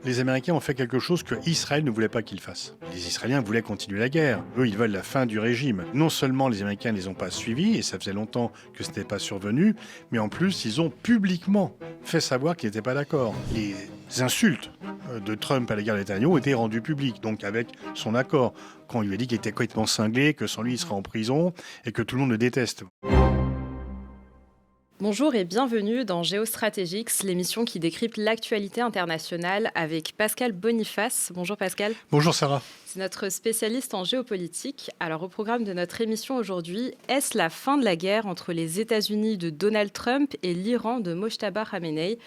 Les Américains ont fait quelque chose que Israël ne voulait pas qu'ils fassent. Les Israéliens voulaient continuer la guerre. Eux, ils veulent la fin du régime. Non seulement les Américains ne les ont pas suivis, et ça faisait longtemps que ce n'était pas survenu, mais en plus, ils ont publiquement fait savoir qu'ils n'étaient pas d'accord. Les insultes de Trump à l'égard de Netanyahu ont été rendues publiques, donc avec son accord, quand il lui a dit qu'il était complètement cinglé, que sans lui, il serait en prison, et que tout le monde le déteste. Bonjour et bienvenue dans Géostratégiques, l'émission qui décrypte l'actualité internationale avec Pascal Boniface. Bonjour Pascal. Bonjour Sarah. C'est notre spécialiste en géopolitique. Alors au programme de notre émission aujourd'hui, est-ce la fin de la guerre entre les États-Unis de Donald Trump et l'Iran de Mojtaba Khamenei ?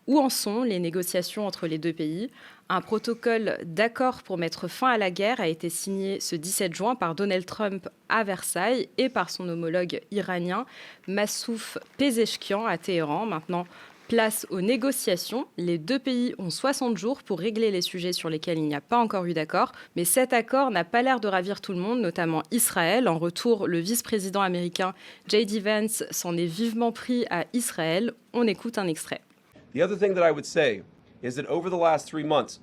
Où en sont les négociations entre les deux pays ? Un protocole d'accord pour mettre fin à la guerre a été signé ce 17 juin par Donald Trump à Versailles et par son homologue iranien Massoud Pezeshkian à Téhéran. Maintenant, place aux négociations. Les deux pays ont 60 jours pour régler les sujets sur lesquels il n'y a pas encore eu d'accord. Mais cet accord n'a pas l'air de ravir tout le monde, notamment Israël. En retour, le vice-président américain J.D. Vance s'en est vivement pris à Israël. On écoute un extrait. The other thing that I would say is that over the last 3 months,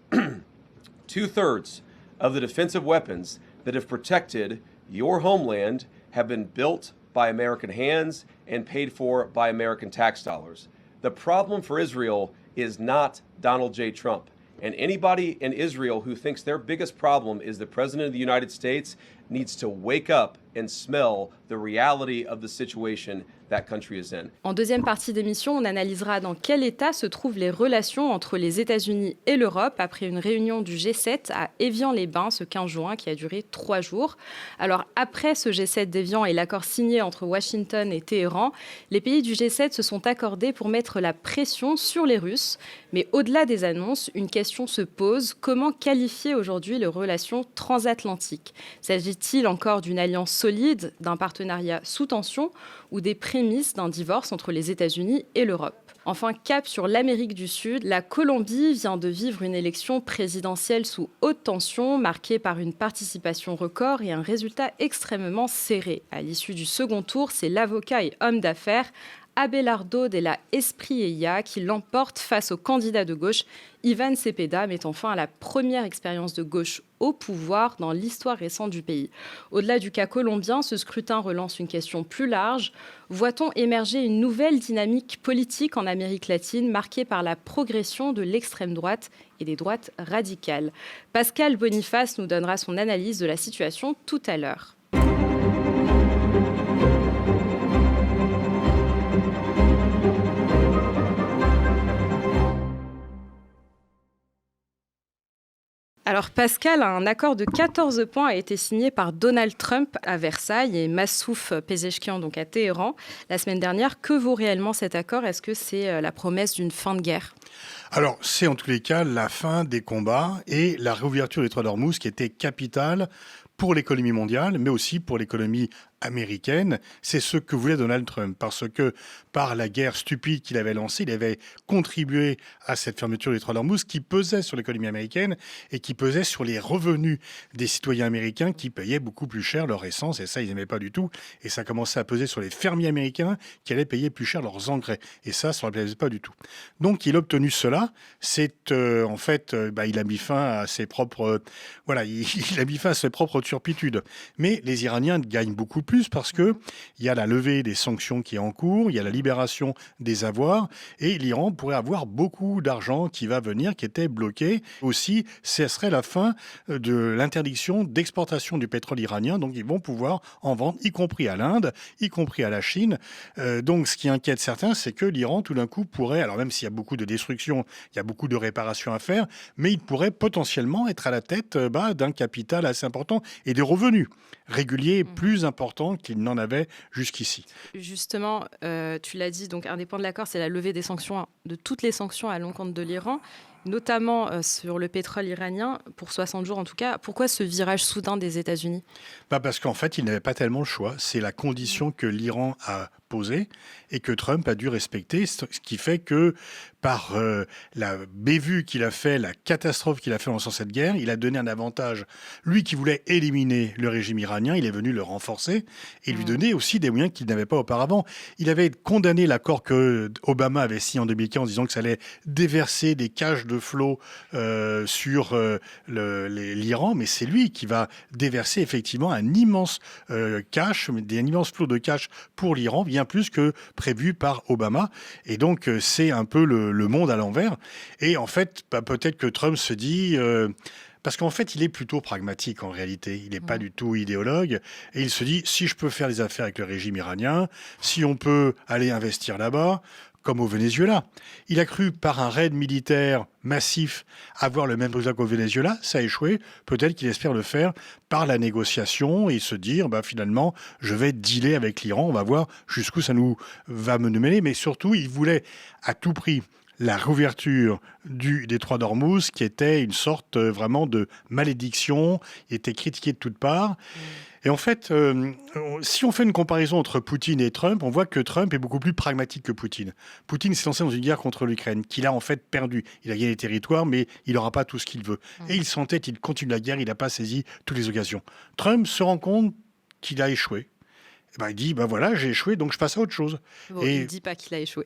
2/3 of the defensive weapons that have protected your homeland have been built by American hands and paid for by American tax dollars. The problem for Israel is not Donald J. Trump. And anybody in Israel who thinks their biggest problem is the President of the United States needs to wake up and smell the reality of the situation that country is in. En deuxième partie d'émission, on analysera dans quel état se trouvent les relations entre les États-Unis et l'Europe après une réunion du G7 à Évian-les-Bains ce 15 juin qui a duré 3 jours. Alors après ce G7 d'Évian et l'accord signé entre Washington et Téhéran, les pays du G7 se sont accordés pour mettre la pression sur les Russes. Mais au-delà des annonces, une question se pose. Comment qualifier aujourd'hui les relations transatlantiques ? S'agit-il encore d'une alliance solide, d'un partenariat sous tension ou des prémices d'un divorce entre les États-Unis et l'Europe ? Enfin, cap sur l'Amérique du Sud, la Colombie vient de vivre une élection présidentielle sous haute tension, marquée par une participation record et un résultat extrêmement serré. À l'issue du second tour, c'est l'avocat et homme d'affaires Abelardo de la Espriella qui l'emporte face au candidat de gauche Ivan Cepeda, mettant fin à la première expérience de gauche au pouvoir dans l'histoire récente du pays. Au-delà du cas colombien, ce scrutin relance une question plus large. Voit-on émerger une nouvelle dynamique politique en Amérique latine marquée par la progression de l'extrême droite et des droites radicales ? Pascal Boniface nous donnera son analyse de la situation tout à l'heure. Alors Pascal, un accord de 14 points a été signé par Donald Trump à Versailles et Massoud Pezeshkian donc à Téhéran la semaine dernière. Que vaut réellement cet accord ? Est-ce que c'est la promesse d'une fin de guerre ? Alors, c'est en tous les cas la fin des combats et la réouverture des détroit d'Ormuz qui était capitale pour l'économie mondiale, mais aussi pour l'économie américaine. C'est ce que voulait Donald Trump, parce que par la guerre stupide qu'il avait lancée, il avait contribué à cette fermeture des détroit d'Ormuz qui pesait sur l'économie américaine et qui pesait sur les revenus des citoyens américains qui payaient beaucoup plus cher leur essence, et ça, ils n'aimaient pas du tout. Et ça commençait à peser sur les fermiers américains qui allaient payer plus cher leurs engrais. Et ça ne leur plaisait pas du tout. Donc, il a obtenu cela. C'est il a mis fin à ses propres... il a mis fin à ses propres turpitudes. Mais les Iraniens gagnent beaucoup plus parce qu'il y a la levée des sanctions qui est en cours, il y a la libération des avoirs et l'Iran pourrait avoir beaucoup d'argent qui va venir, qui était bloqué. Aussi, ce serait la fin de l'interdiction d'exportation du pétrole iranien. Donc, ils vont pouvoir en vendre, y compris à l'Inde, y compris à la Chine. Donc, ce qui inquiète certains, c'est que l'Iran, tout d'un coup, pourrait, alors même s'il y a beaucoup de destruction, il y a beaucoup de réparations à faire, mais il pourrait potentiellement être à la tête d'un capital assez important et des revenus réguliers plus importants qu'il n'en avait jusqu'ici. Justement, tu l'as dit, donc un des points de l'accord, c'est la levée des sanctions, de toutes les sanctions à l'encontre de l'Iran, notamment sur le pétrole iranien, pour 60 jours en tout cas. Pourquoi ce virage soudain des États-Unis ? Parce qu'en fait, il n'avait pas tellement le choix. C'est la condition que l'Iran a posée et que Trump a dû respecter, ce qui fait que par la bévue qu'il a fait, la catastrophe qu'il a fait en lançant cette guerre, il a donné un avantage. Lui qui voulait éliminer le régime iranien, il est venu le renforcer et lui donner aussi des moyens qu'il n'avait pas auparavant. Il avait condamné l'accord que Obama avait signé en 2015 en disant que ça allait déverser des caches de flot sur l'Iran, mais c'est lui qui va déverser effectivement un immense un immense flot de cash pour l'Iran, bien plus que prévu par Obama. Et donc, c'est un peu le monde à l'envers. Et en fait, peut-être que Trump se dit... parce qu'en fait, il est plutôt pragmatique en réalité. Il n'est pas du tout idéologue. Et il se dit, si je peux faire des affaires avec le régime iranien, si on peut aller investir là-bas, comme au Venezuela. Il a cru, par un raid militaire massif, avoir le même résultat qu'au Venezuela. Ça a échoué. Peut-être qu'il espère le faire par la négociation et se dire, finalement, je vais dealer avec l'Iran. On va voir jusqu'où ça nous va me mener. Mais surtout, il voulait à tout prix la réouverture du détroit d'Ormuz, qui était une sorte vraiment de malédiction. Il était critiqué de toutes parts. Et en fait, si on fait une comparaison entre Poutine et Trump, on voit que Trump est beaucoup plus pragmatique que Poutine. Poutine s'est lancé dans une guerre contre l'Ukraine, qu'il a en fait perdu. Il a gagné les territoires, mais il n'aura pas tout ce qu'il veut. Et il s'entête, il continue la guerre, il n'a pas saisi toutes les occasions. Trump se rend compte qu'il a échoué. Il dit, voilà, j'ai échoué, donc je passe à autre chose. Bon, il ne dit pas qu'il a échoué.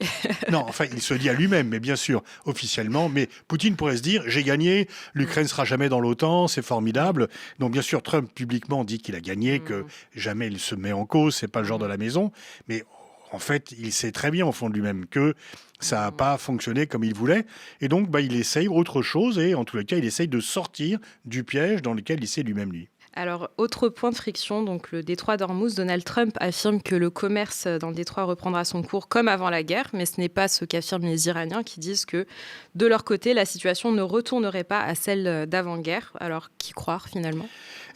Non, enfin, il se dit à lui-même, mais bien sûr, officiellement. Mais Poutine pourrait se dire, j'ai gagné, l'Ukraine ne sera jamais dans l'OTAN, c'est formidable. Donc, bien sûr, Trump publiquement dit qu'il a gagné, que jamais il se met en cause, c'est pas le genre de la maison. Mais en fait, il sait très bien au fond de lui-même que ça n'a pas fonctionné comme il voulait. Et donc, il essaye autre chose et en tous les cas, il essaye de sortir du piège dans lequel il s'est lui-même lui. Alors, autre point de friction, donc le détroit d'Ormuz, Donald Trump affirme que le commerce dans le détroit reprendra son cours comme avant la guerre, mais ce n'est pas ce qu'affirment les Iraniens qui disent que, de leur côté, la situation ne retournerait pas à celle d'avant-guerre. Alors, qui croire finalement ?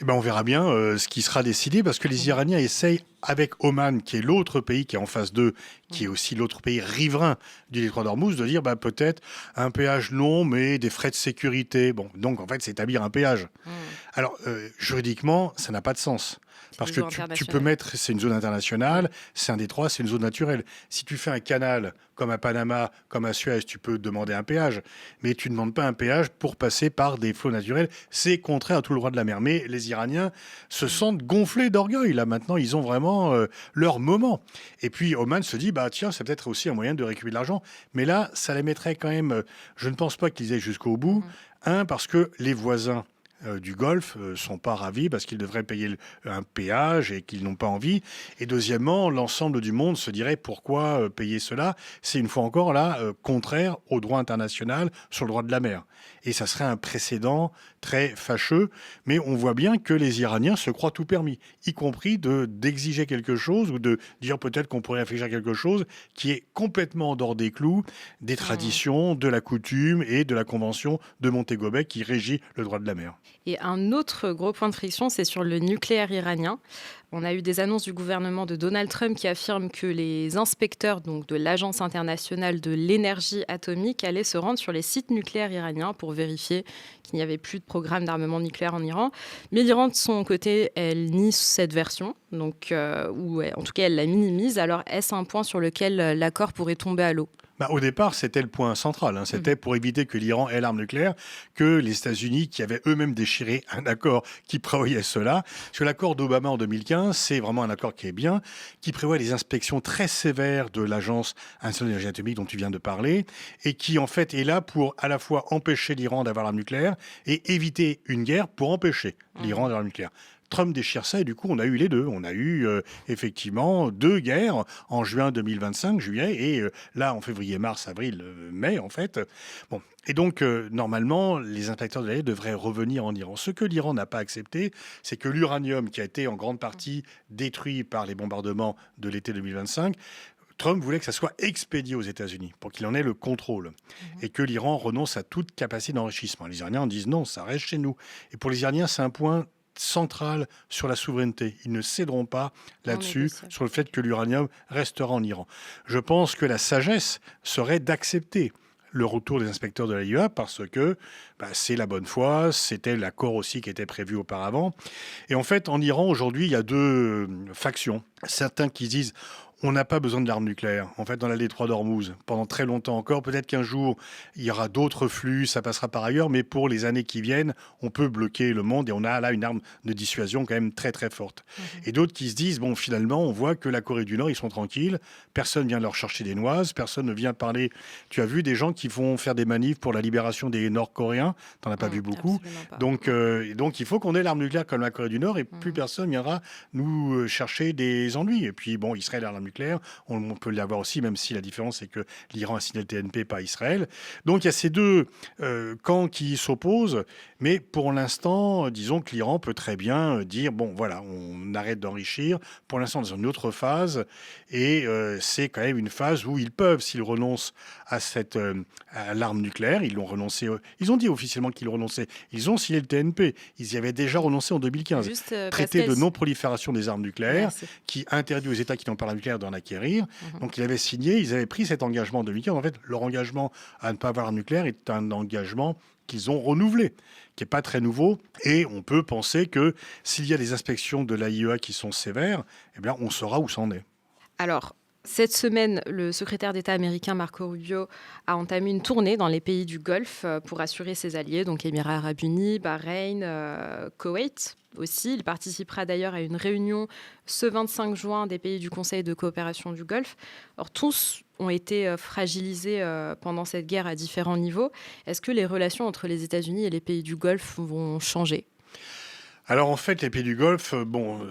On verra bien ce qui sera décidé, parce que les Iraniens essayent, avec Oman, qui est l'autre pays qui est en face d'eux, qui est aussi l'autre pays riverain du détroit d'Ormuz, de dire peut-être un péage long, mais des frais de sécurité. Donc en fait, c'est établir un péage. Alors, juridiquement, ça n'a pas de sens. Parce que tu peux mettre, c'est une zone internationale, c'est un détroit, c'est une zone naturelle. Si tu fais un canal comme à Panama, comme à Suez, tu peux demander un péage. Mais tu ne demandes pas un péage pour passer par des flots naturels. C'est contraire à tout le droit de la mer. Mais les Iraniens se sentent gonflés d'orgueil. Là, maintenant, ils ont vraiment leur moment. Et puis, Oman se dit, tiens, c'est peut-être aussi un moyen de récupérer de l'argent. Mais là, ça les mettrait quand même... je ne pense pas qu'ils aillent jusqu'au bout. Parce que les voisins du Golfe sont pas ravis parce qu'ils devraient payer un péage et qu'ils n'ont pas envie. Et deuxièmement, l'ensemble du monde se dirait pourquoi payer cela ? C'est une fois encore là contraire au droit international sur le droit de la mer. Et ça serait un précédent très fâcheux. Mais on voit bien que les Iraniens se croient tout permis, y compris d'exiger quelque chose ou de dire peut-être qu'on pourrait réfléchir à quelque chose qui est complètement en dehors des clous, des traditions, de la coutume et de la convention de Montego Bay qui régit le droit de la mer. Et un autre gros point de friction, c'est sur le nucléaire iranien. On a eu des annonces du gouvernement de Donald Trump qui affirment que les inspecteurs donc, de l'Agence internationale de l'énergie atomique allaient se rendre sur les sites nucléaires iraniens pour vérifier qu'il n'y avait plus de programme d'armement nucléaire en Iran. Mais l'Iran, de son côté, elle nie cette version, donc, ou en tout cas, elle la minimise. Alors, est-ce un point sur lequel l'accord pourrait tomber à l'eau ? Au départ, c'était le point central. C'était pour éviter que l'Iran ait l'arme nucléaire, que les États-Unis, qui avaient eux-mêmes déchiré un accord qui prévoyait cela. Parce que l'accord d'Obama en 2015, c'est vraiment un accord qui est bien, qui prévoit des inspections très sévères de l'Agence internationale de l'énergie atomique dont tu viens de parler, et qui en fait est là pour à la fois empêcher l'Iran d'avoir l'arme nucléaire et éviter une guerre pour empêcher l'Iran d'avoir l'arme nucléaire. Trump déchire ça et du coup, on a eu les deux. On a eu effectivement 2 guerres en juin 2025, juillet, et là, en février, mars, avril, mai, en fait. Et donc, normalement, les inspecteurs de l'AIE devraient revenir en Iran. Ce que l'Iran n'a pas accepté, c'est que l'uranium, qui a été en grande partie détruit par les bombardements de l'été 2025, Trump voulait que ça soit expédié aux États-Unis pour qu'il en ait le contrôle et que l'Iran renonce à toute capacité d'enrichissement. Les Iraniens disent non, ça reste chez nous. Et pour les Iraniens, c'est un point central sur la souveraineté. Ils ne céderont pas là-dessus, sur le fait que l'uranium restera en Iran. Je pense que la sagesse serait d'accepter le retour des inspecteurs de l'AIEA parce que c'est la bonne foi, c'était l'accord aussi qui était prévu auparavant. Et en fait, en Iran, aujourd'hui, il y a 2 factions. Certains qui disent On n'a pas besoin de l'arme nucléaire. En fait, dans la détroit d'Ormuz, pendant très longtemps encore, peut-être qu'un jour, il y aura d'autres flux, ça passera par ailleurs, mais pour les années qui viennent, on peut bloquer le monde et on a là une arme de dissuasion quand même très très forte. Et d'autres qui se disent, bon, finalement, on voit que la Corée du Nord, ils sont tranquilles, personne vient leur chercher des noises, personne ne vient parler. Tu as vu des gens qui vont faire des manifs pour la libération des Nord-Coréens, t'en as pas vu beaucoup. Pas. Donc il faut qu'on ait l'arme nucléaire comme la Corée du Nord et plus personne viendra nous chercher des ennuis. Et puis bon, Israël a l'arme nucléaire, on peut l'avoir aussi, même si la différence c'est que l'Iran a signé le TNP, pas Israël. Donc il y a ces deux camps qui s'opposent, mais pour l'instant, disons que l'Iran peut très bien dire, bon voilà, on arrête d'enrichir, pour l'instant dans une autre phase, et c'est quand même une phase où ils peuvent, s'ils renoncent à l'arme nucléaire, ils l'ont renoncé, ils ont dit officiellement qu'ils renonçaient, ils ont signé le TNP, ils y avaient déjà renoncé en 2015. Traité de non-prolifération des armes nucléaires, qui interdit aux États qui n'ont pas l'arme nucléaire d'en acquérir. Donc ils avaient signé, ils avaient pris cet engagement en 2015. En fait, leur engagement à ne pas avoir l'arme nucléaire est un engagement qu'ils ont renouvelé, qui n'est pas très nouveau. Et on peut penser que s'il y a des inspections de l'AIEA qui sont sévères, eh bien, on saura où ça en est. Alors, cette semaine, le secrétaire d'État américain Marco Rubio a entamé une tournée dans les pays du Golfe pour assurer ses alliés, donc Émirats arabes unis, Bahreïn, Koweït aussi. Il participera d'ailleurs à une réunion ce 25 juin des pays du Conseil de coopération du Golfe. Alors, tous ont été fragilisés pendant cette guerre à différents niveaux. Est-ce que les relations entre les États-Unis et les pays du Golfe vont changer ? Alors en fait, les pays du Golfe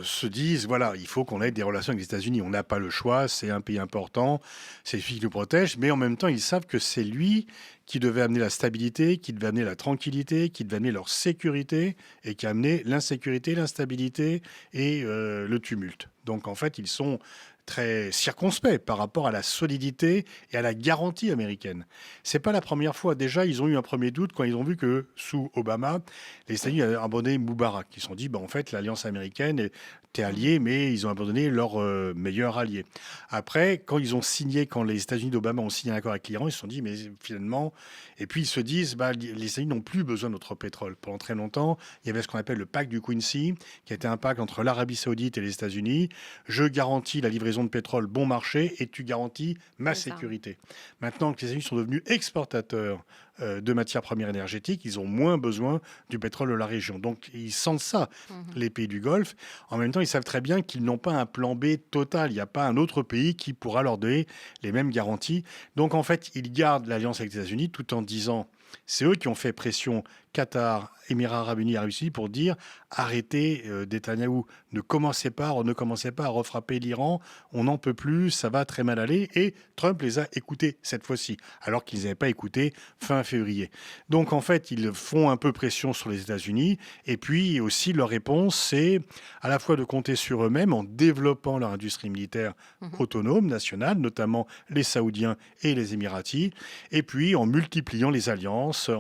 se disent, voilà, il faut qu'on ait des relations avec les États-Unis. On n'a pas le choix, c'est un pays important, c'est lui qui nous protège, mais en même temps, ils savent que c'est lui qui devait amener la stabilité, qui devait amener la tranquillité, qui devait amener leur sécurité, et qui a amené l'insécurité, l'instabilité et le tumulte. Donc en fait, ils sont très circonspects par rapport à la solidité et à la garantie américaine. C'est pas la première fois. Déjà, ils ont eu un premier doute quand ils ont vu que sous Obama, les États-Unis avaient abandonné Moubarak. Ils se sont dit, en fait, l'alliance américaine était alliée, mais ils ont abandonné leur meilleur allié. Après, quand les États-Unis d'Obama ont signé un accord avec l'Iran, ils se sont dit, mais finalement, et puis ils se disent, les États-Unis n'ont plus besoin de notre pétrole. Pendant très longtemps, il y avait ce qu'on appelle le pacte du Quincy, qui était un pacte entre l'Arabie Saoudite et les États-Unis. Je garantis la livraison de pétrole bon marché et tu garantis ma sécurité. Maintenant que les États-Unis sont devenus exportateurs de matières premières énergétiques, ils ont moins besoin du pétrole de la région. Donc ils sentent ça, les pays du Golfe. En même temps, ils savent très bien qu'ils n'ont pas un plan B total. Il n'y a pas un autre pays qui pourra leur donner les mêmes garanties. Donc en fait, ils gardent l'alliance avec les États-Unis tout en disant, c'est eux qui ont fait pression Qatar, Émirats arabes unis, Arabie saoudite pour dire arrêtez Netanyahou, ne commencez pas à refrapper l'Iran, on n'en peut plus, ça va très mal aller. Et Trump les a écoutés cette fois-ci, alors qu'ils n'avaient pas écouté fin février. Donc en fait, ils font un peu pression sur les États-Unis. Et puis aussi, leur réponse, c'est à la fois de compter sur eux-mêmes en développant leur industrie militaire autonome, nationale, notamment les Saoudiens et les Émiratis, et puis en multipliant les alliances,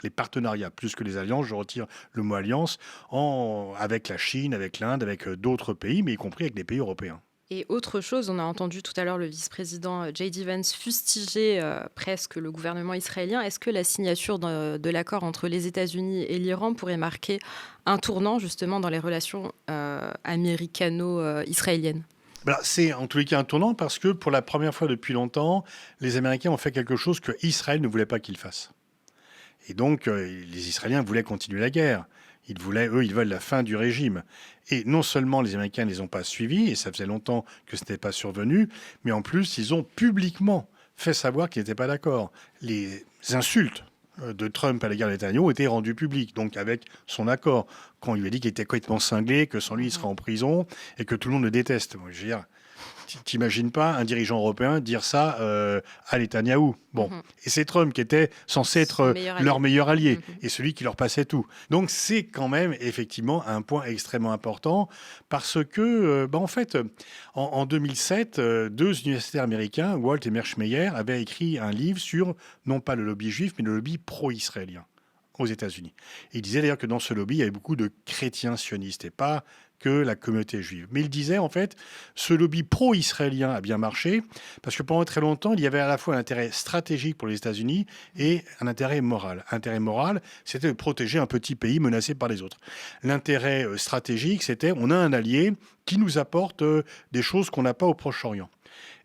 les partenariats, plus que les alliances, je retire le mot alliance, avec la Chine, avec l'Inde, avec d'autres pays, mais y compris avec les pays européens. Et autre chose, on a entendu tout à l'heure le vice-président J.D. Vance fustiger presque le gouvernement israélien. Est-ce que la signature de l'accord entre les États-Unis et l'Iran pourrait marquer un tournant justement dans les relations américano-israéliennes ? C'est en tous les cas un tournant parce que pour la première fois depuis longtemps, les Américains ont fait quelque chose que Israël ne voulait pas qu'ils fassent. Et donc, les Israéliens voulaient continuer la guerre. Ils veulent la fin du régime. Et non seulement les Américains ne les ont pas suivis, et ça faisait longtemps que ce n'était pas survenu, mais en plus, ils ont publiquement fait savoir qu'ils n'étaient pas d'accord. Les insultes de Trump à l'égard de Netanyahou étaient rendues publiques, donc avec son accord, quand il lui a dit qu'il était complètement cinglé, que sans lui, il serait en prison, et que tout le monde le déteste. Moi, je veux dire, t'imagines pas un dirigeant européen dire ça à Netanyahou. Et c'est Trump qui était censé être leur meilleur allié et celui qui leur passait tout. Donc c'est quand même effectivement un point extrêmement important parce que, en fait, en 2007, deux universitaires américains, Walt et Mearshmeyer, avaient écrit un livre sur, non pas le lobby juif, mais le lobby pro-israélien aux États-Unis. Et il disait d'ailleurs que dans ce lobby, il y avait beaucoup de chrétiens sionistes et pas que la communauté juive. Mais il disait, en fait, ce lobby pro-israélien a bien marché parce que pendant très longtemps, il y avait à la fois un intérêt stratégique pour les États-Unis et un intérêt moral. Intérêt moral, c'était de protéger un petit pays menacé par les autres. L'intérêt stratégique, c'était on a un allié qui nous apporte des choses qu'on n'a pas au Proche-Orient.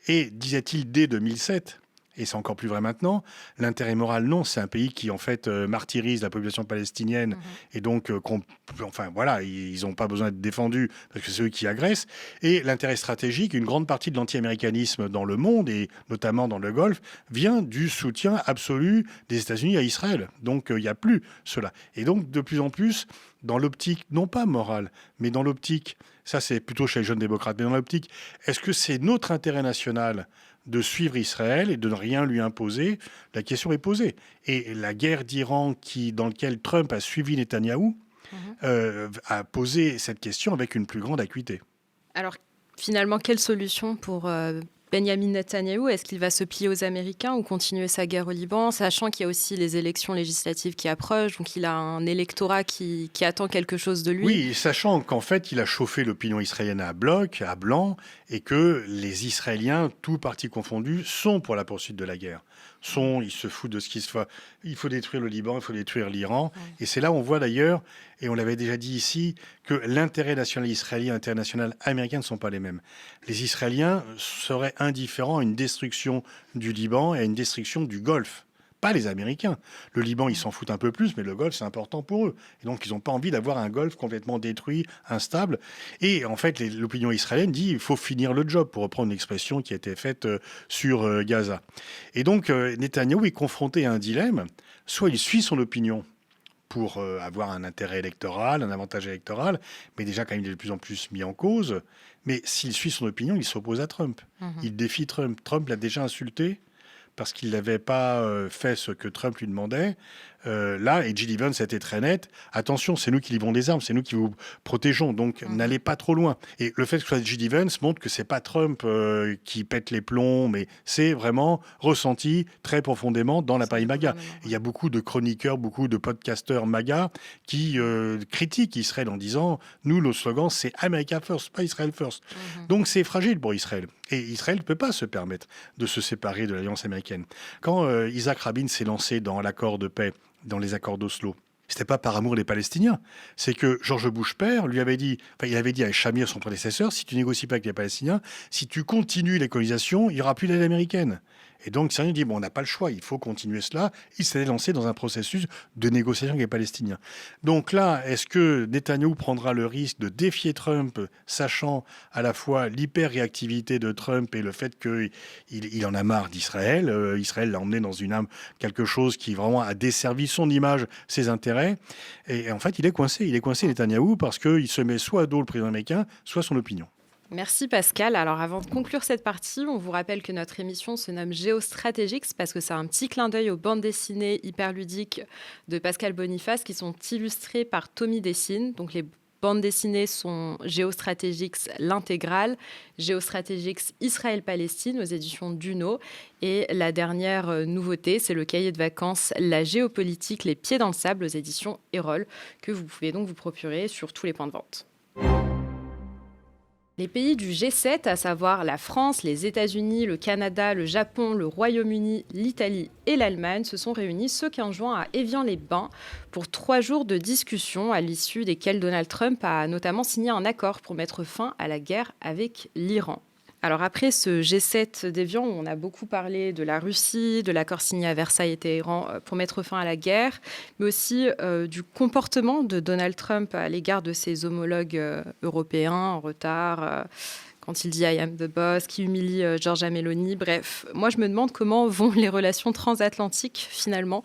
Et disait-il dès 2007, et c'est encore plus vrai maintenant, l'intérêt moral, non, c'est un pays qui en fait martyrise la population palestinienne et donc, enfin voilà, ils n'ont pas besoin d'être défendus parce que c'est eux qui agressent. Et l'intérêt stratégique, une grande partie de l'anti-américanisme dans le monde et notamment dans le Golfe, vient du soutien absolu des États-Unis à Israël. Donc il n'y a plus cela. Et donc de plus en plus, dans l'optique, non pas morale, mais dans l'optique, ça c'est plutôt chez les jeunes démocrates, mais dans l'optique, est-ce que c'est notre intérêt national de suivre Israël et de ne rien lui imposer? La question est posée. Et la guerre d'Iran dans laquelle Trump a suivi Netanyahou a posé cette question avec une plus grande acuité. Alors, finalement, quelle solution pour Benjamin Netanyahou? Est-ce qu'il va se plier aux Américains ou continuer sa guerre au Liban, sachant qu'il y a aussi les élections législatives qui approchent, donc il a un électorat qui attend quelque chose de lui? Oui, sachant qu'en fait, il a chauffé l'opinion israélienne à bloc, à blanc, et que les Israéliens, tous partis confondus, sont pour la poursuite de la guerre. Ils se foutent de ce qui se fait. Il faut détruire le Liban, il faut détruire l'Iran. Ouais. Et c'est là où on voit d'ailleurs, et on l'avait déjà dit ici, que l'intérêt national israélien et l'intérêt national américain ne sont pas les mêmes. Les Israéliens seraient indifférents à une destruction du Liban et à une destruction du Golfe. Pas les Américains. Le Liban, ils s'en foutent un peu plus, mais le Golfe, c'est important pour eux. Et donc, ils n'ont pas envie d'avoir un Golfe complètement détruit, instable. Et en fait, l'opinion israélienne dit qu'il faut finir le job, pour reprendre une expression qui a été faite sur Gaza. Et donc, Netanyahou est confronté à un dilemme. Soit il suit son opinion pour avoir un intérêt électoral, un avantage électoral, mais déjà, quand même, il est de plus en plus mis en cause. Mais s'il suit son opinion, il s'oppose à Trump. Il défie Trump. Trump l'a déjà insulté parce qu'il n'avait pas fait ce que Trump lui demandait. Là, et Jill Evans a été très nette. Attention, c'est nous qui livrons des armes, c'est nous qui vous protégeons, donc n'allez pas trop loin. Et le fait que ce soit Jill Evans montre que c'est pas Trump qui pète les plombs, mais c'est vraiment ressenti très profondément dans l'appareil MAGA. Il y a beaucoup de chroniqueurs, beaucoup de podcasteurs MAGA qui critiquent Israël en disant « Nous, le slogan, c'est America First, pas Israel First ». Donc c'est fragile pour Israël. Et Israël ne peut pas se permettre de se séparer de l'alliance américaine. Quand Isaac Rabin s'est lancé dans l'accord de paix, dans les accords d'Oslo, c'était pas par amour des Palestiniens. C'est que George Bush père lui avait dit, il avait dit à Shamir, son prédécesseur, si tu négocies pas avec les Palestiniens, si tu continues les colonisations, il n'y aura plus d'aide américaine. Et donc, Israël dit, bon, on n'a pas le choix, il faut continuer cela. Il s'est lancé dans un processus de négociation avec les Palestiniens. Donc là, est-ce que Netanyahou prendra le risque de défier Trump, sachant à la fois l'hyper-réactivité de Trump et le fait qu'il en a marre d'Israël? Israël l'a emmené dans quelque chose qui vraiment a desservi son image, ses intérêts. Et en fait, il est coincé. Il est coincé, Netanyahou, parce qu'il se met soit à dos le président américain, soit son opinion. Merci Pascal. Alors avant de conclure cette partie, on vous rappelle que notre émission se nomme Géostratégiques parce que c'est un petit clin d'œil aux bandes dessinées hyper ludiques de Pascal Boniface qui sont illustrées par Tommy Dessine. Donc les bandes dessinées sont Géostratégiques l'intégrale, Géostratégiques Israël-Palestine aux éditions Duno. Et la dernière nouveauté, c'est le cahier de vacances La géopolitique, les pieds dans le sable aux éditions Erol, que vous pouvez donc vous procurer sur tous les points de vente. Les pays du G7, à savoir la France, les États-Unis, le Canada, le Japon, le Royaume-Uni, l'Italie et l'Allemagne, se sont réunis ce 15 juin à Évian-les-Bains pour 3 jours de discussion, à l'issue desquels Donald Trump a notamment signé un accord pour mettre fin à la guerre avec l'Iran. Alors après ce G7 d'Évian, on a beaucoup parlé de la Russie, de l'accord signé à Versailles et Téhéran pour mettre fin à la guerre, mais aussi du comportement de Donald Trump à l'égard de ses homologues européens en retard, quand il dit « I am the boss », qui humilie Giorgia Meloni. Bref, moi je me demande comment vont les relations transatlantiques finalement.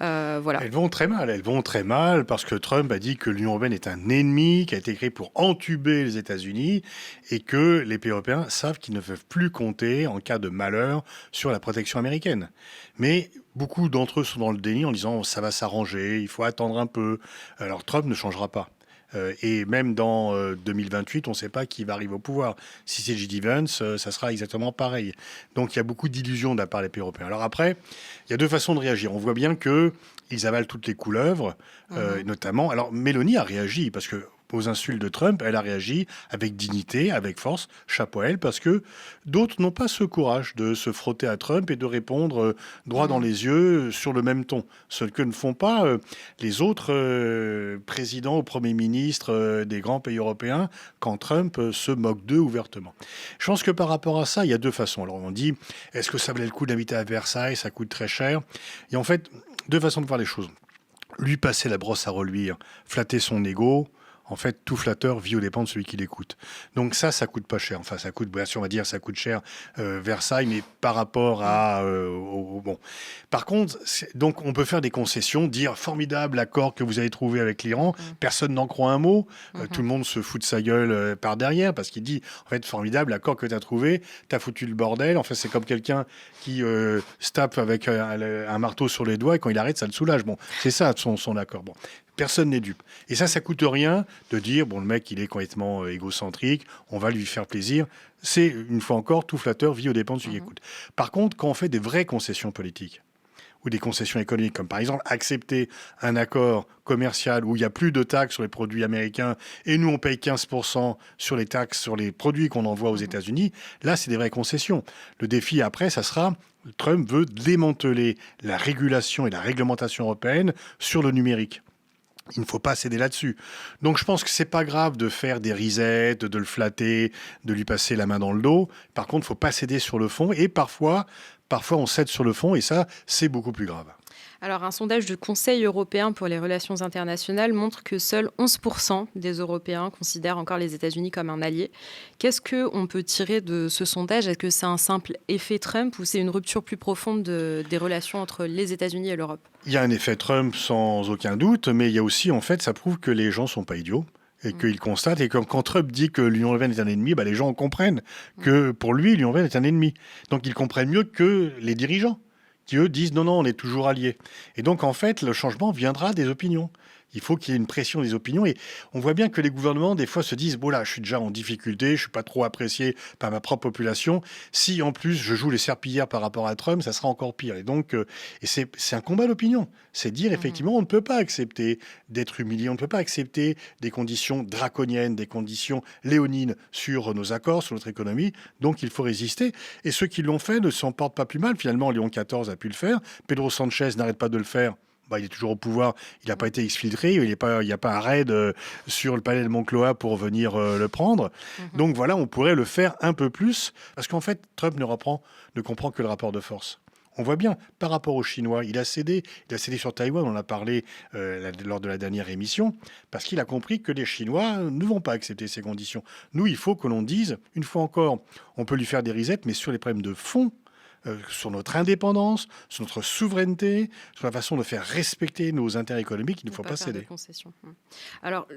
Voilà. Elles vont très mal parce que Trump a dit que l'Union européenne est un ennemi qui a été créé pour entuber les États-Unis et que les pays européens savent qu'ils ne peuvent plus compter en cas de malheur sur la protection américaine. Mais beaucoup d'entre eux sont dans le déni en disant ça va s'arranger, il faut attendre un peu. Alors Trump ne changera pas. Et même dans 2028, on ne sait pas qui va arriver au pouvoir. Si c'est J.D. Vance, ça sera exactement pareil. Donc il y a beaucoup d'illusions de la part des pays européens. Alors après, il y a deux façons de réagir. On voit bien qu'ils avalent toutes les couleuvres, notamment... Alors Meloni a réagi, parce que aux insultes de Trump, elle a réagi avec dignité, avec force, chapeau à elle, parce que d'autres n'ont pas ce courage de se frotter à Trump et de répondre droit dans les yeux sur le même ton. Ce que ne font pas les autres présidents ou premiers ministres des grands pays européens quand Trump se moque d'eux ouvertement. Je pense que par rapport à ça, il y a deux façons. Alors on dit, est-ce que ça valait le coup d'inviter à Versailles? Ça coûte très cher. Et en fait, deux façons de voir les choses. Lui passer la brosse à reluire, flatter son ego. En fait, tout flatteur vit aux dépens de celui qui l'écoute. Donc ça coûte pas cher. Enfin, ça coûte, bien sûr, on va dire, ça coûte cher Versailles, mais par rapport à... bon. Par contre, donc on peut faire des concessions, dire formidable accord que vous avez trouvé avec l'Iran, personne n'en croit un mot, tout le monde se fout de sa gueule par derrière, parce qu'il dit, en fait, formidable accord que tu as trouvé, tu as foutu le bordel. Enfin, c'est comme quelqu'un qui se tape avec un marteau sur les doigts et quand il arrête, ça le soulage. Bon, c'est ça son accord. Bon. Personne n'est dupe. Et ça coûte rien de dire, bon, le mec, il est complètement égocentrique, on va lui faire plaisir. C'est, une fois encore, tout flatteur vit aux dépens de celui qui écoute. Par contre, quand on fait des vraies concessions politiques, ou des concessions économiques, comme par exemple accepter un accord commercial où il n'y a plus de taxes sur les produits américains et nous, on paye 15% sur les taxes sur les produits qu'on envoie aux États-Unis, là, c'est des vraies concessions. Le défi, après, ça sera... Trump veut démanteler la régulation et la réglementation européenne sur le numérique. Il ne faut pas céder là-dessus. Donc je pense que c'est pas grave de faire des risettes, de le flatter, de lui passer la main dans le dos. Par contre, il ne faut pas céder sur le fond. Et parfois, on cède sur le fond et ça, c'est beaucoup plus grave. Alors, un sondage du Conseil européen pour les relations internationales montre que seuls 11% des Européens considèrent encore les États-Unis comme un allié. Qu'est-ce qu'on peut tirer de ce sondage? Est-ce que c'est un simple effet Trump ou c'est une rupture plus profonde des relations entre les États-Unis et l'Europe? Il y a un effet Trump sans aucun doute, mais il y a aussi, en fait, ça prouve que les gens ne sont pas idiots. Et qu'ils constatent, et quand Trump dit que l'Union européenne est un ennemi, les gens comprennent que pour lui, l'Union européenne est un ennemi. Donc ils comprennent mieux que les dirigeants, qui eux disent non, on est toujours alliés. Et donc en fait, le changement viendra des opinions. Il faut qu'il y ait une pression des opinions. Et on voit bien que les gouvernements, des fois, se disent « Bon là, je suis déjà en difficulté, je ne suis pas trop apprécié par ma propre population. Si, en plus, je joue les serpillières par rapport à Trump, ça sera encore pire. » Et donc, c'est un combat d'opinion. C'est dire, effectivement, on ne peut pas accepter d'être humilié, on ne peut pas accepter des conditions draconiennes, des conditions léonines sur nos accords, sur notre économie. Donc, il faut résister. Et ceux qui l'ont fait ne s'en portent pas plus mal. Finalement, Léon XIV a pu le faire. Pedro Sanchez n'arrête pas de le faire. Il est toujours au pouvoir, il n'a pas été exfiltré, il n'y a pas un raid sur le palais de Moncloa pour venir le prendre. Donc voilà, on pourrait le faire un peu plus, parce qu'en fait, Trump ne comprend que le rapport de force. On voit bien, par rapport aux Chinois, il a cédé sur Taïwan, on en a parlé lors de la dernière émission, parce qu'il a compris que les Chinois ne vont pas accepter ces conditions. Nous, il faut que l'on dise, une fois encore, on peut lui faire des risettes, mais sur les problèmes de fond, sur notre indépendance, sur notre souveraineté, sur la façon de faire respecter nos intérêts économiques, il ne faut pas céder. Alors,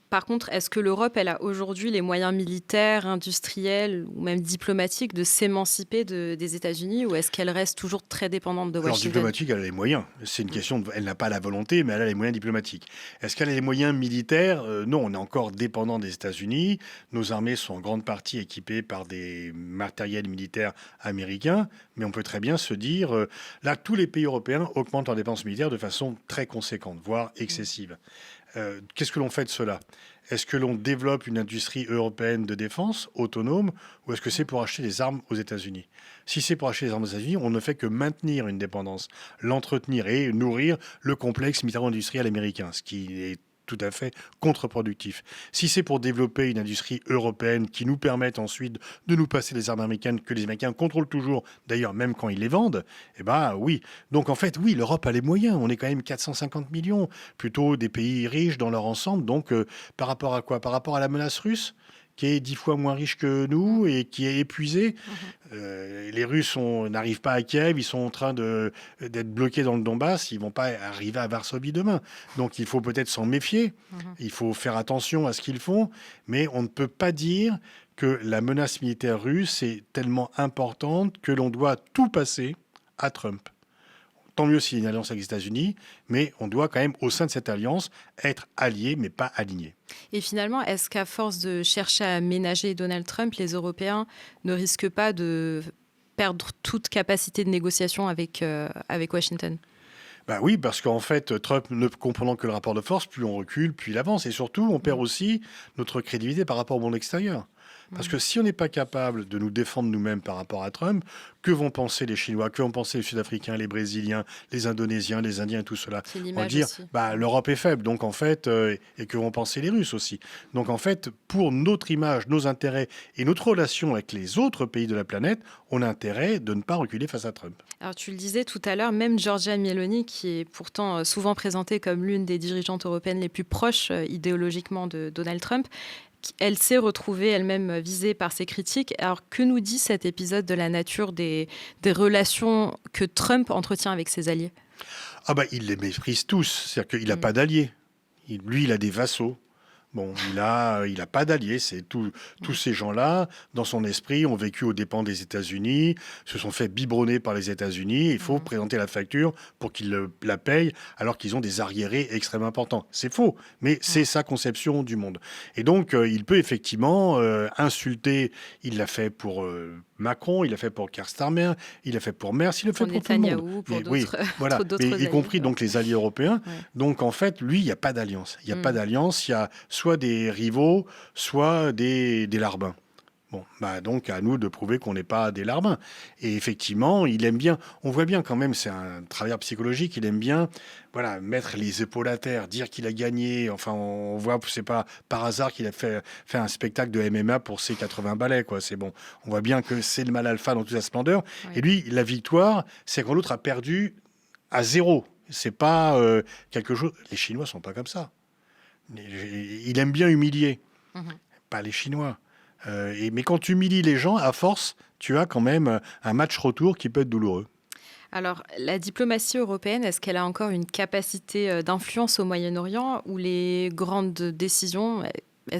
par contre, est-ce que l'Europe, elle a aujourd'hui les moyens militaires, industriels ou même diplomatiques de s'émanciper des États-Unis ou est-ce qu'elle reste toujours très dépendante de Washington? Alors, diplomatique, elle a les moyens. C'est une question, elle n'a pas la volonté, mais elle a les moyens diplomatiques. Est-ce qu'elle a les moyens militaires? Non, on est encore dépendant des États-Unis. Nos armées sont en grande partie équipées par des matériels militaires américains, mais on peut très bien se dire, là, tous les pays européens augmentent leurs dépenses militaires de façon très conséquente, voire excessive. Qu'est-ce que l'on fait de cela? Est-ce que l'on développe une industrie européenne de défense autonome ou est-ce que c'est pour acheter des armes aux États-Unis? Si c'est pour acheter des armes aux États-Unis, on ne fait que maintenir une dépendance, l'entretenir et nourrir le complexe militaro-industriel américain, ce qui est tout à fait contre-productif. Si c'est pour développer une industrie européenne qui nous permette ensuite de nous passer des armes américaines que les Américains contrôlent toujours, d'ailleurs même quand ils les vendent, eh ben oui. Donc en fait, oui, l'Europe a les moyens. On est quand même 450 millions, plutôt des pays riches dans leur ensemble. Donc par rapport à quoi? Par rapport à la menace russe qui est 10 fois moins riche que nous et qui est épuisé. Les Russes n'arrivent pas à Kiev, ils sont en train d'être bloqués dans le Donbass, ils ne vont pas arriver à Varsovie demain. Donc il faut peut-être s'en méfier, il faut faire attention à ce qu'ils font, mais on ne peut pas dire que la menace militaire russe est tellement importante que l'on doit tout passer à Trump. Tant mieux s'il y a une alliance avec les États-Unis, mais on doit quand même, au sein de cette alliance, être alliés, mais pas alignés. Et finalement, est-ce qu'à force de chercher à ménager Donald Trump, les Européens ne risquent pas de perdre toute capacité de négociation avec Washington? Bah oui, parce qu'en fait, Trump ne comprenant que le rapport de force, plus on recule, plus il avance. Et surtout, on perd aussi notre crédibilité par rapport au monde extérieur. Parce que si on n'est pas capable de nous défendre nous-mêmes par rapport à Trump, que vont penser les Chinois, que vont penser les Sud-Africains, les Brésiliens, les Indonésiens, les Indiens et tout cela? C'est On va l'image dire, aussi. l'Europe est faible, donc en fait, et que vont penser les Russes aussi. Donc en fait, pour notre image, nos intérêts et notre relation avec les autres pays de la planète, on a intérêt de ne pas reculer face à Trump. Alors tu le disais tout à l'heure, même Giorgia Meloni, qui est pourtant souvent présentée comme l'une des dirigeantes européennes les plus proches idéologiquement de Donald Trump, elle s'est retrouvée elle-même visée par ces critiques. Alors que nous dit cet épisode de la nature des relations que Trump entretient avec ses alliés? Ah bah, il les méprise tous, c'est-à-dire qu'il n'a pas d'alliés. Lui, il a des vassaux. Bon, il a pas d'alliés. C'est tous ces gens-là, dans son esprit, ont vécu aux dépens des États-Unis, se sont fait biberonner par les États-Unis. Il faut présenter la facture pour qu'ils la payent, alors qu'ils ont des arriérés extrêmement importants. C'est faux, mais c'est sa conception du monde. Et donc, il peut effectivement insulter. Il l'a fait pour Macron, il l'a fait pour Keir Starmer, il l'a fait pour Merz, il le fait pour tout le monde. Netanyahou, pour Mais d'autres, voilà. d'autres Mais y alliés. compris donc les alliés européens. Ouais. Donc en fait, lui, il n'y a pas d'alliance. Il n'y a pas d'alliance. Il y a soit des rivaux, soit des larbins. Bon, donc à nous de prouver qu'on n'est pas des larbins. Et effectivement, il aime bien, on voit bien quand même, c'est un travailleur psychologique, il aime bien mettre les épaules à terre, dire qu'il a gagné. Enfin, on voit, c'est pas par hasard qu'il a fait un spectacle de MMA pour ses 80 balais, quoi. C'est bon. On voit bien que c'est le mal alpha dans toute sa splendeur. Ouais. Et lui, la victoire, c'est quand l'autre a perdu à zéro. C'est pas quelque chose. Les Chinois sont pas comme ça. Il aime bien humilier. Pas les Chinois. Mais quand tu humilies les gens, à force, tu as quand même un match retour qui peut être douloureux. Alors, la diplomatie européenne, est-ce qu'elle a encore une capacité d'influence au Moyen-Orient ou est-ce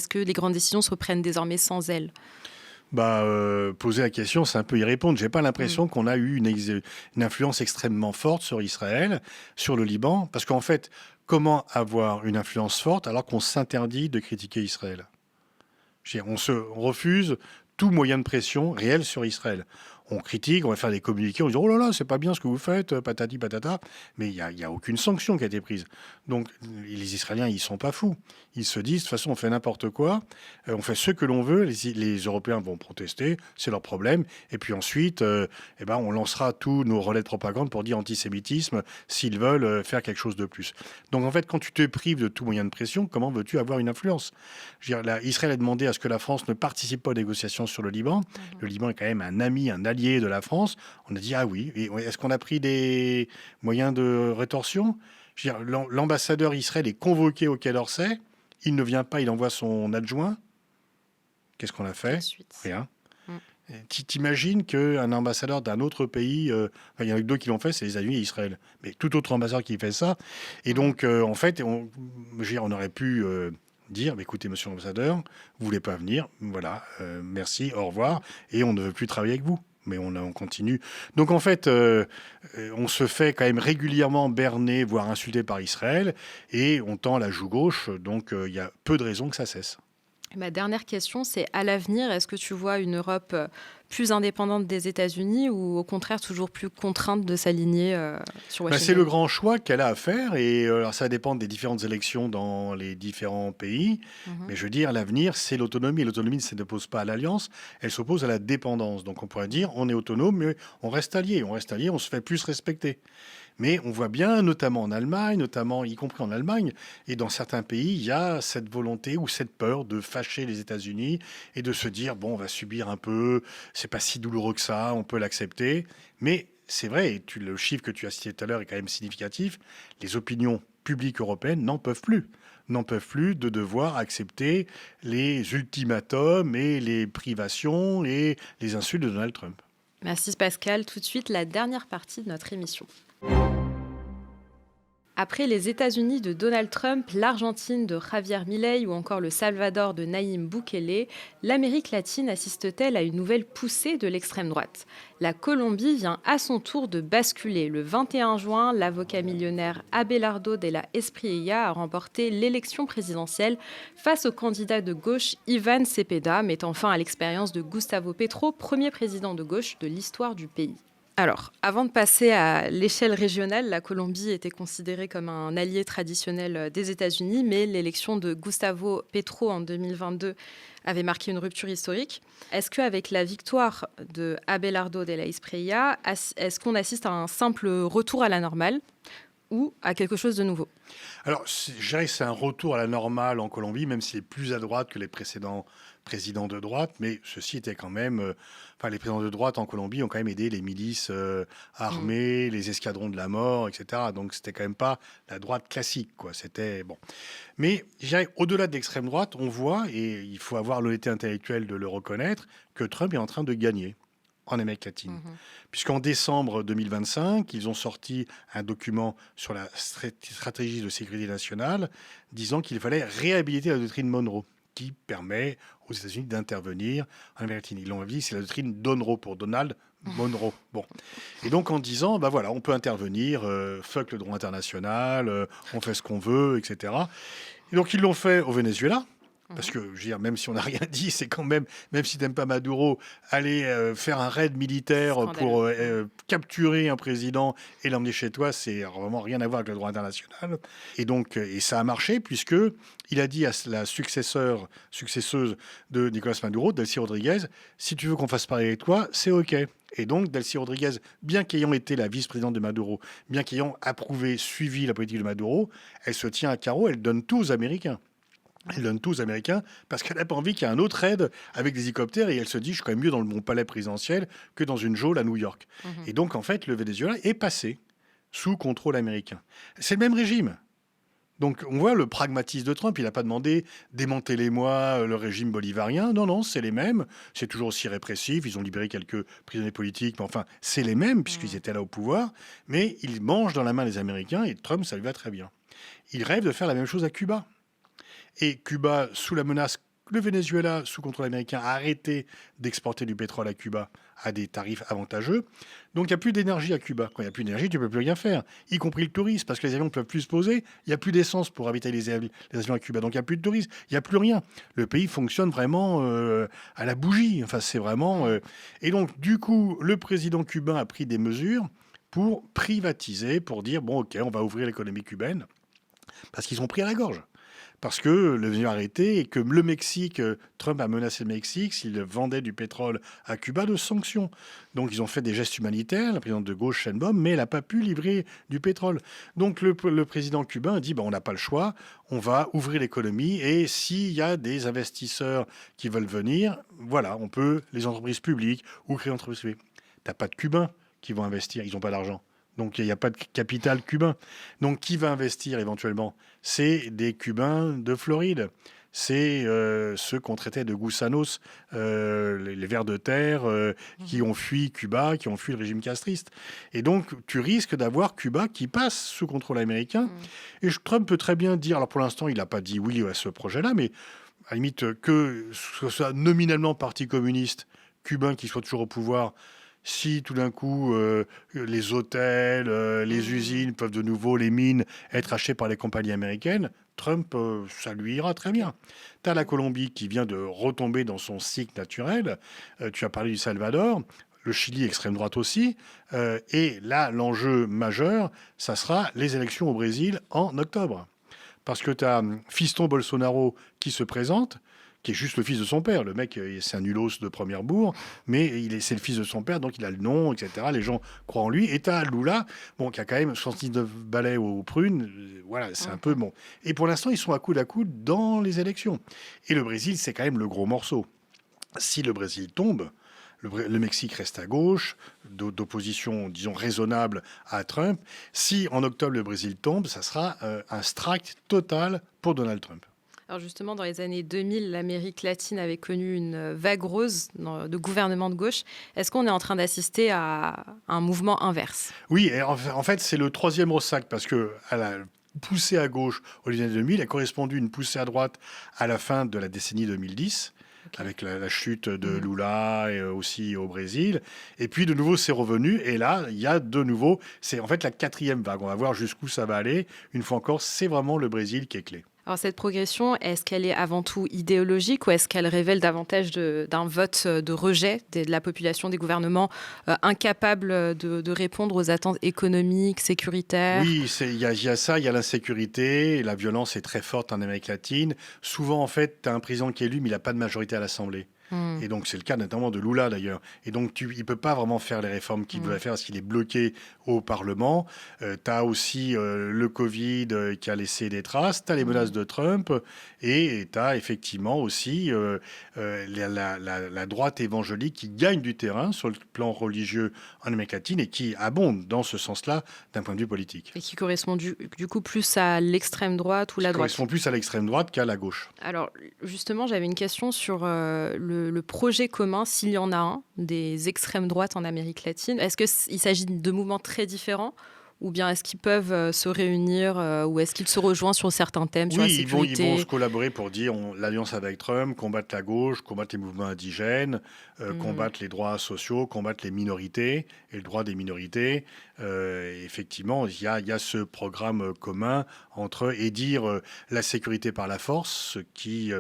que les grandes décisions se prennent désormais sans elle? Poser la question, c'est un peu y répondre. J'ai pas l'impression qu'on a eu une influence extrêmement forte sur Israël, sur le Liban, parce qu'en fait, comment avoir une influence forte alors qu'on s'interdit de critiquer Israël? On refuse tout moyen de pression réel sur Israël. On critique, on va faire des communiqués, on dit « Oh là là, c'est pas bien ce que vous faites, patati patata ». Mais il n'y a aucune sanction qui a été prise. Donc les Israéliens, ils sont pas fous. Ils se disent « De toute façon, on fait n'importe quoi, on fait ce que l'on veut, les Européens vont protester, c'est leur problème. Et puis ensuite, on lancera tous nos relais de propagande pour dire antisémitisme s'ils veulent faire quelque chose de plus ». Donc en fait, quand tu te prives de tout moyen de pression, comment veux-tu avoir une influence? Israël a demandé à ce que la France ne participe pas aux négociations sur le Liban. Le Liban est quand même un ami, un allié de la France. On a dit ah oui. Et est-ce qu'on a pris des moyens de rétorsion? L'ambassadeur Israël est convoqué au Quai d'Orsay. Il ne vient pas, il envoie son adjoint. Qu'est-ce qu'on a fait? Rien. T'imagines qu'un ambassadeur d'un autre pays, il y en a que deux qui l'ont fait, c'est les États-Unis et Israël. Mais tout autre ambassadeur qui fait ça. Et donc, en fait, on aurait pu dire, écoutez, monsieur l'ambassadeur, vous voulez pas venir, voilà, merci, au revoir, et on ne veut plus travailler avec vous. Mais on continue. Donc en fait, on se fait quand même régulièrement berner, voire insulter par Israël, et on tend la joue gauche, donc il y a peu de raisons que ça cesse. Ma dernière question, c'est à l'avenir, est-ce que tu vois une Europe plus indépendante des États-Unis ou au contraire toujours plus contrainte de s'aligner sur Washington? C'est le grand choix qu'elle a à faire et alors ça dépend des différentes élections dans les différents pays. Mais je veux dire, l'avenir, c'est l'autonomie. L'autonomie ne s'oppose pas à l'alliance, elle s'oppose à la dépendance. Donc on pourrait dire, on est autonome, mais on reste allié. On se fait plus respecter. Mais on voit bien, notamment en Allemagne, y compris en Allemagne, et dans certains pays, il y a cette volonté ou cette peur de fâcher les États-Unis et de se dire, bon, on va subir un peu, c'est pas si douloureux que ça, on peut l'accepter. Mais c'est vrai, et le chiffre que tu as cité tout à l'heure est quand même significatif, les opinions publiques européennes n'en peuvent plus de devoir accepter les ultimatums et les privations et les insultes de Donald Trump. Merci Pascal. Tout de suite, la dernière partie de notre émission. Après les États-Unis de Donald Trump, l'Argentine de Javier Milei ou encore le Salvador de Nayib Bukele, l'Amérique latine assiste-t-elle à une nouvelle poussée de l'extrême droite? La Colombie vient à son tour de basculer. Le 21 juin, l'avocat millionnaire Abelardo de la Espriella a remporté l'élection présidentielle face au candidat de gauche Iván Cepeda, mettant fin à l'expérience de Gustavo Petro, premier président de gauche de l'histoire du pays. Alors, avant de passer à l'échelle régionale, la Colombie était considérée comme un allié traditionnel des États-Unis, mais l'élection de Gustavo Petro en 2022 avait marqué une rupture historique. Est-ce qu'avec la victoire de Abelardo de la Espriella, est-ce qu'on assiste à un simple retour à la normale ou à quelque chose de nouveau? Alors, je dirais que c'est un retour à la normale en Colombie, même s'il est plus à droite que les précédents présidents de droite, mais ceci était quand même... les présidents de droite en Colombie ont quand même aidé les milices armées, les escadrons de la mort, etc. Donc, c'était quand même pas la droite classique, quoi. C'était... Bon. Mais, je dirais, au-delà de l'extrême droite, on voit, et il faut avoir l'honnêteté intellectuelle de le reconnaître, que Trump est en train de gagner en Amérique latine. Puisqu'en décembre 2025, ils ont sorti un document sur la stratégie de sécurité nationale disant qu'il fallait réhabiliter la doctrine Monroe, qui permet aux États-Unis d'intervenir en Amérique latine. Ils l'ont dit, c'est la doctrine Donroe pour Donald Monroe. Bon. Et donc en disant, voilà, on peut intervenir, fuck le droit international, on fait ce qu'on veut, etc. Et donc ils l'ont fait au Venezuela. Parce que, je veux dire, même si on n'a rien dit, c'est quand même, même si tu n'aimes pas Maduro, aller faire un raid militaire pour capturer un président et l'emmener chez toi, c'est vraiment rien à voir avec le droit international. Et donc, et ça a marché, puisque il a dit à la successeuse de Nicolas Maduro, Delcy Rodriguez, si tu veux qu'on fasse pareil avec toi, c'est OK. Et donc, Delcy Rodriguez, bien qu'ayant été la vice-présidente de Maduro, bien qu'ayant approuvé, suivi la politique de Maduro, elle se tient à carreau, elle donne tout aux Américains. Elle donne tout aux Américains parce qu'elle n'a pas envie qu'il y ait un autre raid avec des hélicoptères et elle se dit je suis quand même mieux dans mon palais présidentiel que dans une geôle à New York. Et donc en fait le Venezuela est passé sous contrôle américain. C'est le même régime. Donc on voit le pragmatisme de Trump. Il n'a pas demandé démantélez-moi le régime bolivarien. Non, c'est les mêmes. C'est toujours aussi répressif. Ils ont libéré quelques prisonniers politiques. Mais enfin, c'est les mêmes puisqu'ils étaient là au pouvoir. Mais ils mangent dans la main les Américains et Trump, ça lui va très bien. Il rêve de faire la même chose à Cuba. Et Cuba, sous la menace, le Venezuela, sous contrôle américain, a arrêté d'exporter du pétrole à Cuba à des tarifs avantageux. Donc il n'y a plus d'énergie à Cuba. Quand il n'y a plus d'énergie, tu ne peux plus rien faire, y compris le tourisme, parce que les avions ne peuvent plus se poser. Il n'y a plus d'essence pour ravitailler les avions à Cuba. Donc il n'y a plus de tourisme, il n'y a plus rien. Le pays fonctionne vraiment à la bougie. Enfin, c'est vraiment... Et donc, du coup, le président cubain a pris des mesures pour privatiser, pour dire, bon, OK, on va ouvrir l'économie cubaine, parce qu'ils sont pris à la gorge. Parce que le Venezuela a arrêté et que le Mexique, Trump a menacé le Mexique s'il vendait du pétrole à Cuba de sanctions. Donc ils ont fait des gestes humanitaires, la présidente de gauche Sheinbaum, mais elle n'a pas pu livrer du pétrole. Donc le président cubain a dit on n'a pas le choix, on va ouvrir l'économie et s'il y a des investisseurs qui veulent venir, voilà, on peut, les entreprises publiques ou créer une entreprise privée. T'as pas de Cubains qui vont investir, ils n'ont pas d'argent. Donc, il n'y a pas de capital cubain. Donc, qui va investir éventuellement? C'est des Cubains de Floride. C'est ceux qu'on traitait de gusanos, les vers de terre, qui ont fui Cuba, qui ont fui le régime castriste. Et donc, tu risques d'avoir Cuba qui passe sous contrôle américain. Et Trump peut très bien dire, alors pour l'instant, il n'a pas dit oui à ce projet-là, mais à la limite que ce soit nominalement parti communiste cubain qui soit toujours au pouvoir, si tout d'un coup les hôtels, les usines peuvent de nouveau, les mines, être achetées par les compagnies américaines, Trump, ça lui ira très bien. Tu as la Colombie qui vient de retomber dans son cycle naturel. Tu as parlé du Salvador. Le Chili, extrême droite aussi. Et là, l'enjeu majeur, ça sera les élections au Brésil en octobre. Parce que tu as Fiston Bolsonaro qui se présente, qui est juste le fils de son père. Le mec, c'est un nulos de première bourre, mais c'est le fils de son père, donc il a le nom, etc. Les gens croient en lui. Et t'as Lula, qui a quand même 79 balais aux prunes. Voilà, c'est un peu bon. Et pour l'instant, ils sont à coude dans les élections. Et le Brésil, c'est quand même le gros morceau. Si le Brésil tombe, le Mexique reste à gauche, d'opposition, disons, raisonnable à Trump. Si en octobre, le Brésil tombe, ça sera un strike total pour Donald Trump. Alors justement, dans les années 2000, l'Amérique latine avait connu une vague rose de gouvernement de gauche. Est-ce qu'on est en train d'assister à un mouvement inverse? Oui, et en fait, c'est le troisième ressac, parce que à la poussée à gauche aux années 2000 a correspondu une poussée à droite à la fin de la décennie 2010. Okay. Avec la chute de Lula et aussi au Brésil. Et puis, de nouveau, c'est revenu. Et là, il y a de nouveau... C'est en fait la quatrième vague. On va voir jusqu'où ça va aller. Une fois encore, c'est vraiment le Brésil qui est clé. Alors cette progression, est-ce qu'elle est avant tout idéologique ou est-ce qu'elle révèle davantage d'un vote de rejet de la population, des gouvernements incapables de répondre aux attentes économiques, sécuritaires? Oui, il y a ça, il y a l'insécurité, et la violence est très forte en Amérique latine. Souvent, en fait, tu as un président qui est élu, mais il n'a pas de majorité à l'Assemblée. Et donc, c'est le cas notamment de Lula, d'ailleurs. Et donc, il ne peut pas vraiment faire les réformes qu'il voudrait faire parce qu'il est bloqué au Parlement. Tu as aussi le Covid qui a laissé des traces. Tu as les menaces de Trump. Et tu as effectivement aussi la droite évangélique qui gagne du terrain sur le plan religieux en Amérique latine et qui abonde dans ce sens-là d'un point de vue politique. Et qui correspond du coup plus à l'extrême droite ou la droite? Qui correspond plus à l'extrême droite qu'à la gauche. Alors, justement, j'avais une question sur le projet commun, s'il y en a un, des extrêmes droites en Amérique latine. Est-ce qu'il s'agit de mouvements très différents ou bien est-ce qu'ils peuvent se réunir ou est-ce qu'ils se rejoignent sur certains thèmes, sur la sécurité? Ils vont se collaborer pour dire l'alliance avec Trump, combattre la gauche, combattre les mouvements indigènes, combattre les droits sociaux, combattre les minorités et le droit des minorités. Effectivement, il y a ce programme commun entre eux et dire la sécurité par la force, ce qui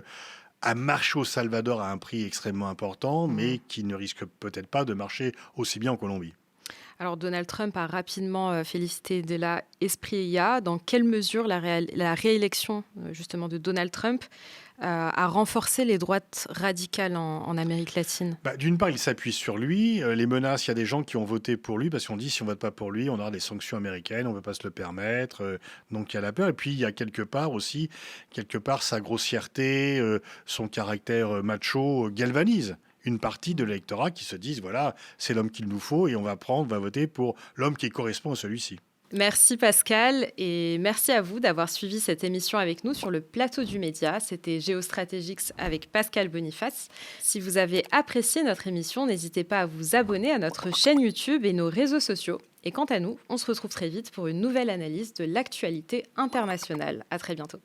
a marché au Salvador à un prix extrêmement important, mais qui ne risque peut-être pas de marcher aussi bien en Colombie. Alors, Donald Trump a rapidement félicité de la Espriella. Dans quelle mesure la réélection justement de Donald Trump a renforcé les droites radicales en Amérique latine? D'une part, il s'appuie sur lui. Les menaces, il y a des gens qui ont voté pour lui parce qu'on dit si on ne vote pas pour lui, on aura des sanctions américaines, on ne veut pas se le permettre. Donc il y a la peur. Et puis il y a quelque part sa grossièreté, son caractère macho galvanise une partie de l'électorat qui se disent voilà, c'est l'homme qu'il nous faut et on va voter pour l'homme qui correspond à celui-ci. Merci Pascal et merci à vous d'avoir suivi cette émission avec nous sur le plateau du Média. C'était Géostratégiques avec Pascal Boniface. Si vous avez apprécié notre émission, n'hésitez pas à vous abonner à notre chaîne YouTube et nos réseaux sociaux. Et quant à nous, on se retrouve très vite pour une nouvelle analyse de l'actualité internationale. À très bientôt.